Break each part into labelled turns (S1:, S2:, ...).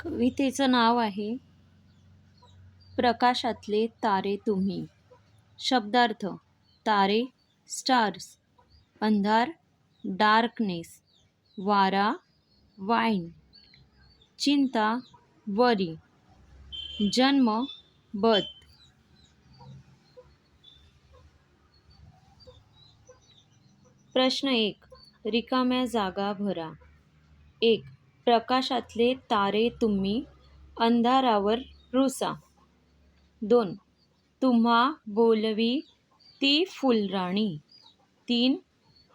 S1: कवितेचं नाव आहे प्रकाशातले तारे तुम्ही. शब्दार्थ: तारे स्टार्स, अंधार डार्कनेस, वारा वाईन, चिंता वरी, जन्म बर्थ. प्रश्न 1. रिकाम्या जागा भरा. 1. प्रकाशातले तारे तुम्ही, अंधारावर रुसा. 2. तुम्हा बोलवी ती फुलराणी. 3.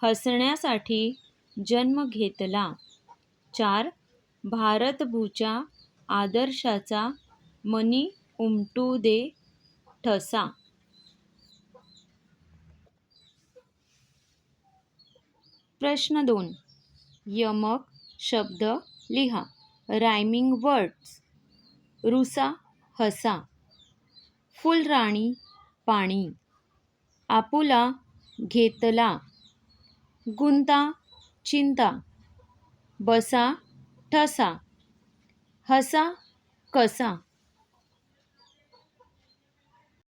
S1: हसण्यासाठी जन्म घेतला. 4. भारतभूच्या आदर्शाचा मनी उमटू दे ठसा. प्रश्न 2. यमक शब्द लिहा. Rhyming words. रुसा हसा, फुलराणी पाणी, आपुला घेतला, गुंता चिंता, बसा ठसा, हसा कसा.